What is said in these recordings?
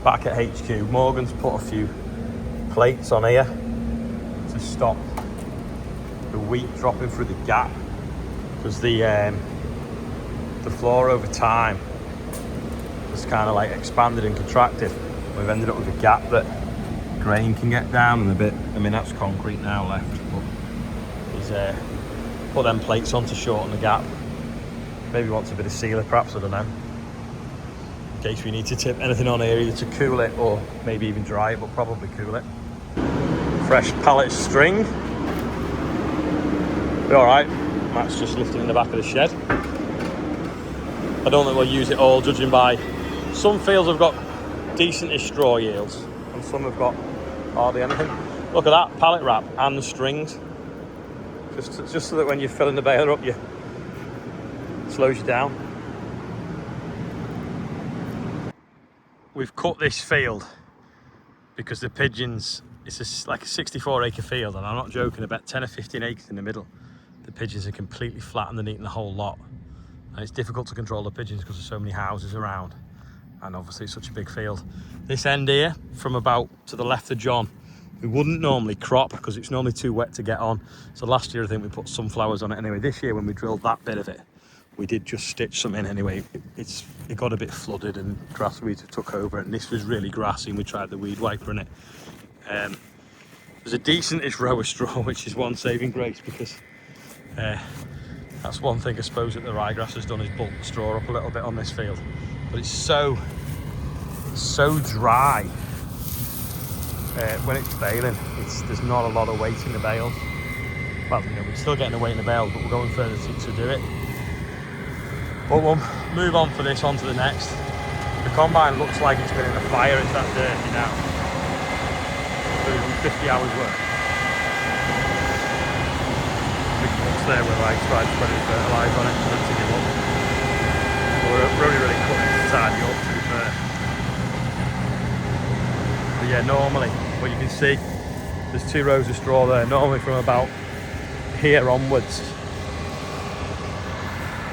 back at HQ. Morgan's put a few plates on here to stop the wheat dropping through the gap, because the floor over time has kind of like expanded and contracted. We've ended up with a gap that grain can get down and a bit. I mean, that's concrete now left, but he's put them plates on to shorten the gap. Maybe wants a bit of sealer, perhaps, I don't know, in case we need to tip anything on here, either to cool it or maybe even dry it, but probably cool it. Fresh pallet string. Be all right. Matt's just lifting in the back of the shed. I don't think we'll use it all, judging by some fields have got decentish straw yields and some have got hardly anything. Look at that pallet wrap and the strings, just so that when you're filling the baler up, it slows you down. We've cut this field because the pigeons, it's like a 64-acre field, and I'm not joking, about 10 or 15 acres in the middle. The pigeons are completely flat and they're eating the whole lot, and it's difficult to control the pigeons because there's so many houses around, and obviously it's such a big field. This end here, from about to the left of John, we wouldn't normally crop because it's normally too wet to get on. So last year I think we put sunflowers on it anyway. This year when we drilled that bit of it, we did just stitch some in anyway. It got a bit flooded and grass weeds took over, and this was really grassy and we tried the weed wiper in it. There's a decentish row of straw, which is one saving grace, because that's one thing I suppose that the ryegrass has done, is bulk the straw up a little bit on this field. But it's so dry when it's baling. There's not a lot of weight in the bales. Well, you know, we're still getting the weight in the bales, but we're going further to do it. But we'll move on for this, on to the next. The combine looks like it's been in a fire. It's that dirty now. Doing 50 hours work. Big box there where I tried spreading fertiliser on it to give up. We're really cutting it to tidy up, to be fair. But yeah, normally, what you can see, there's 2 rows of straw there. Normally from about here onwards,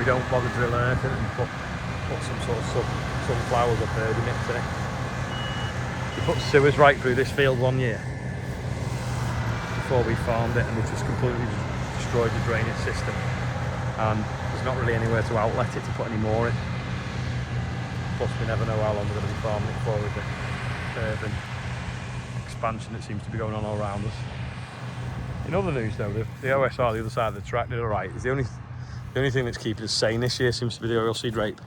we don't bother drilling anything and put some sort of sunflowers or birdie mix in it. We put sewers right through this field one year before we farmed it, and we just completely destroyed the drainage system, and there's not really anywhere to outlet it to put any more in. Plus we never know how long we're going to be farming it for with the urban expansion that seems to be going on all around us. In other news though, the OSR, the other side of the track, they're right, is the only thing that's keeping us sane this year seems to be the oilseed rape.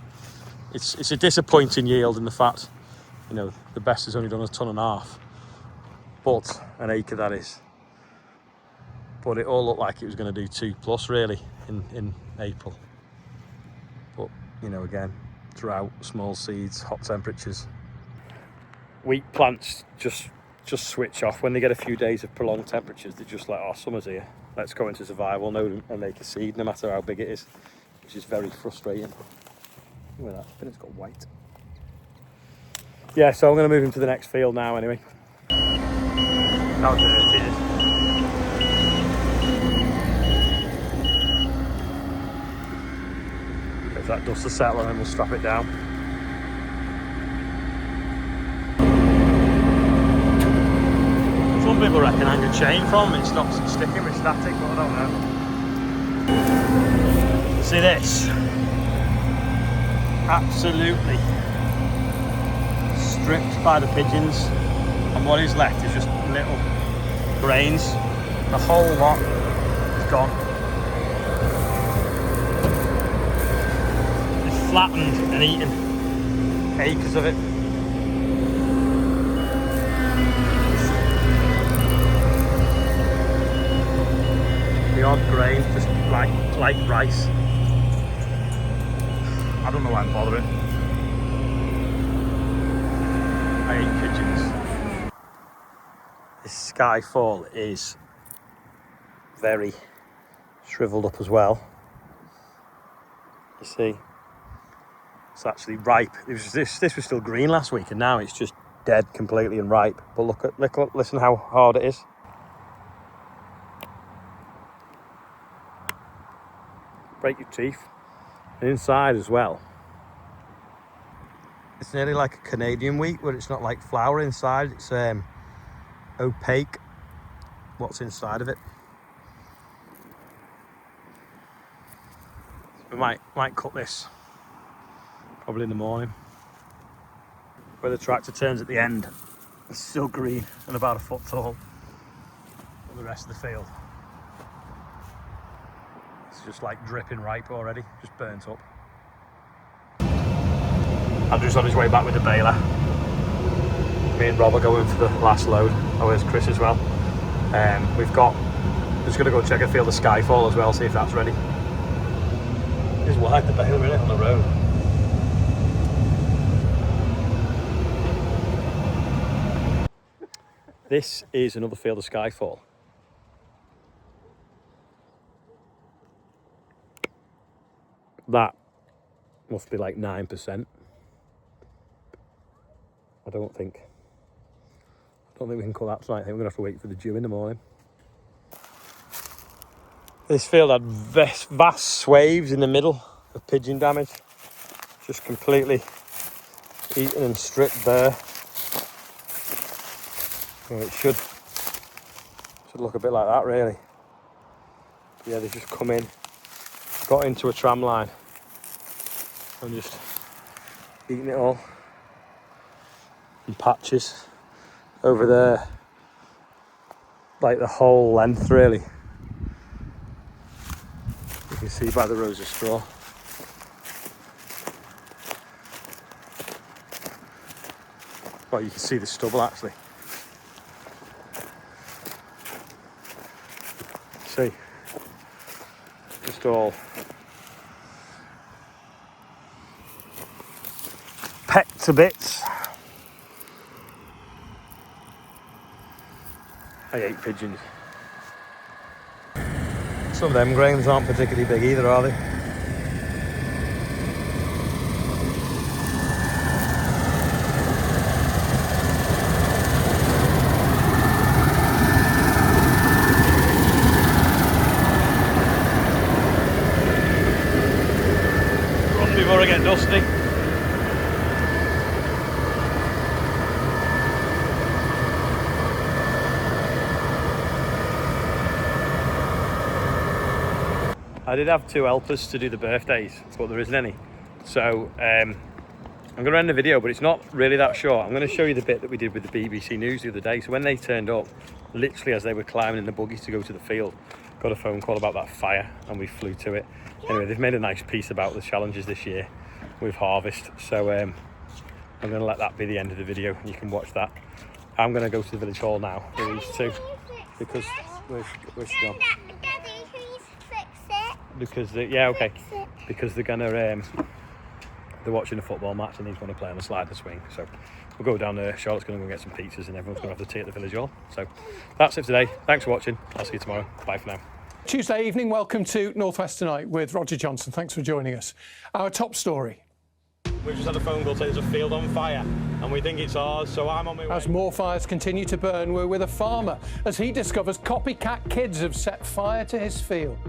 It's a disappointing yield in the fact, you know, the best has only done 1.5 tons, but an acre that is. But it all looked like it was going to do 2+ really in April. But, you know, again, drought, small seeds, hot temperatures. Wheat plants just switch off when they get a few days of prolonged temperatures. They're just like, oh, summer's here, let's go into survival mode and make a seed, no matter how big it is, which is very frustrating. Look at that, I think it's got white. Yeah, so I'm going to move into the next field now anyway. How dirty it is. If that dust will settle, and then we'll strap it down. Some people reckon hang a chain from it stops it sticking with static, but I don't know. See this? Absolutely stripped by the pigeons, and what is left is just little grains. The whole lot is gone. It's flattened and eaten acres of it. The odd grain, just like rice. I don't know why I'm bothering. I hate pigeons. This skyfall is very shriveled up as well. You see, it's actually ripe. This was still green last week, and now it's just dead completely and ripe. But listen how hard it is. Break your teeth. And inside as well, It's nearly like a Canadian wheat where it's not like flour inside, it's opaque what's inside of it. We might cut this probably in the morning. Where the tractor turns at the end, it's still green and about a foot tall. And the rest of the field, it's just like dripping ripe already, just burnt up. Andrew's on his way back with the baler. Me and Rob are going for the last load. Oh, there's Chris as well. Just going to go check a field of Skyfall as well, see if that's ready. Just wide the baler really on the road. This is another field of Skyfall. That must be like 9%. I don't think we can cut that tonight. I think we're gonna have to wait for the dew in the morning. This field had vast swathes in the middle of pigeon damage, just completely eaten and stripped bare. And it should look a bit like that really. Yeah, they've just come in, got into a tram line and just eaten it all in patches over there, like the whole length really. You can see by the rows of straw. Well, you can see the stubble actually. See, just all pecked to bits. I hate pigeons. Some of them grains aren't particularly big either, are they? Run before I get dusty. I did have 2 helpers to do the birthdays, but there isn't any. So I'm going to end the video, but it's not really that short. I'm going to show you the bit that we did with the BBC News the other day. So when they turned up, literally as they were climbing in the buggies to go to the field, got a phone call about that fire and we flew to it. Anyway, they've made a nice piece about the challenges this year with harvest. So I'm going to let that be the end of the video. You can watch that. I'm going to go to the village hall now with these 2 because where's she gone? Because because they're gonna they're watching a football match and he's going to play on the slide and swing. So we'll go down there. Charlotte's going to go get some pizzas and everyone's going to have the tea at the village hall. So that's it for today. Thanks for watching. I'll see you tomorrow. Bye for now. Tuesday evening, welcome to Northwest Tonight with Roger Johnson. Thanks for joining us. Our top story. We've just had a phone call saying there's a field on fire and we think it's ours, so I'm on my way. As more fires continue to burn, we're with a farmer as he discovers copycat kids have set fire to his field.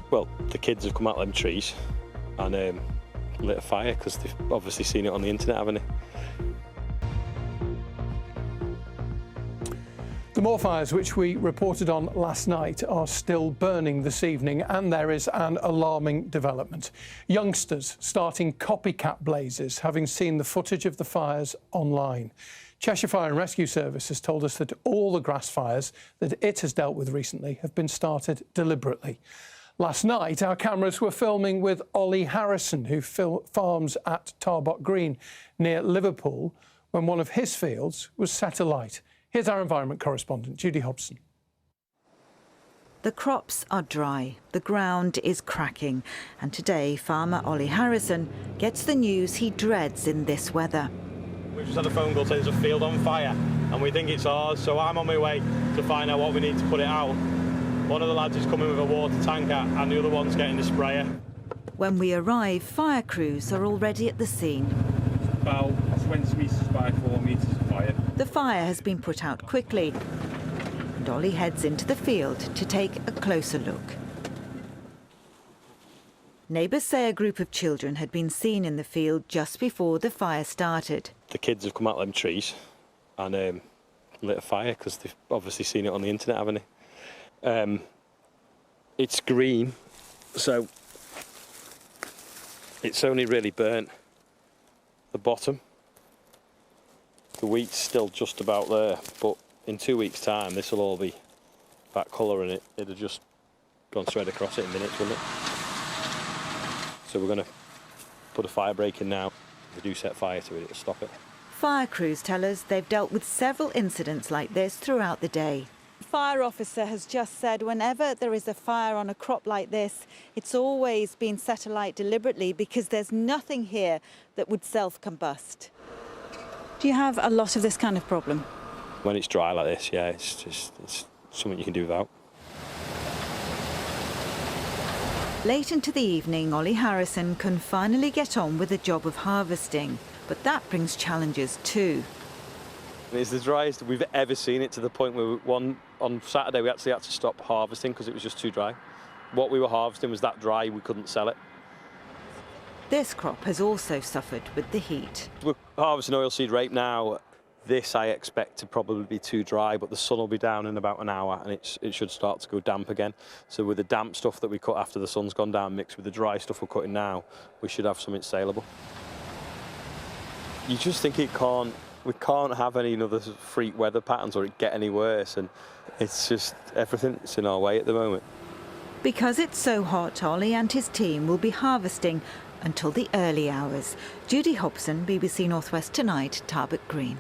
Well, the kids have come out of them trees and lit a fire because they've obviously seen it on the internet, haven't they? The moor fires, which we reported on last night, are still burning this evening, and there is an alarming development. Youngsters starting copycat blazes, having seen the footage of the fires online. Cheshire Fire and Rescue Service has told us that all the grass fires that it has dealt with recently have been started deliberately. Last night, our cameras were filming with Olly Harrison, who farms at Tarbock Green near Liverpool, when one of his fields was set alight. Here's our environment correspondent, Judy Hobson. The crops are dry, the ground is cracking, and today farmer Olly Harrison gets the news he dreads in this weather. We've just had a phone call saying there's a field on fire and we think it's ours, so I'm on my way to find out what we need to put it out. One of the lads is coming with a water tanker and the other one's getting the sprayer. When we arrive, fire crews are already at the scene. About 20 metres by 4 metres of fire. The fire has been put out quickly, and Olly heads into the field to take a closer look. Neighbours say a group of children had been seen in the field just before the fire started. The kids have come out of them trees and lit a fire because they've obviously seen it on the internet, haven't they? It's green, so it's only really burnt the bottom. The wheat's still just about there, but in 2 weeks' time this will all be that colour and it'd have just gone straight across it in minutes, wouldn't it? So we're going to put a fire break in now. If we do set fire to it, it'll stop it. Fire crews tell us they've dealt with several incidents like this throughout the day. The fire officer has just said whenever there is a fire on a crop like this, it's always been set alight deliberately because there's nothing here that would self-combust. Do you have a lot of this kind of problem? When it's dry like this, yeah, it's something you can do without. Late into the evening, Olly Harrison can finally get on with the job of harvesting. But that brings challenges too. It's the driest we've ever seen it, to the point where on Saturday we actually had to stop harvesting because it was just too dry. What we were harvesting was that dry we couldn't sell it. This crop has also suffered with the heat. We're harvesting oilseed rape now. This I expect to probably be too dry, but the sun will be down in about an hour and it should start to go damp again. So with the damp stuff that we cut after the sun's gone down mixed with the dry stuff we're cutting now, we should have something saleable. You just think we can't have any other freak weather patterns or it get any worse, and it's just everything's in our way at the moment. Because it's so hot, Olly and his team will be harvesting until the early hours. Judy Hobson, BBC North West Tonight, Tarbert Green.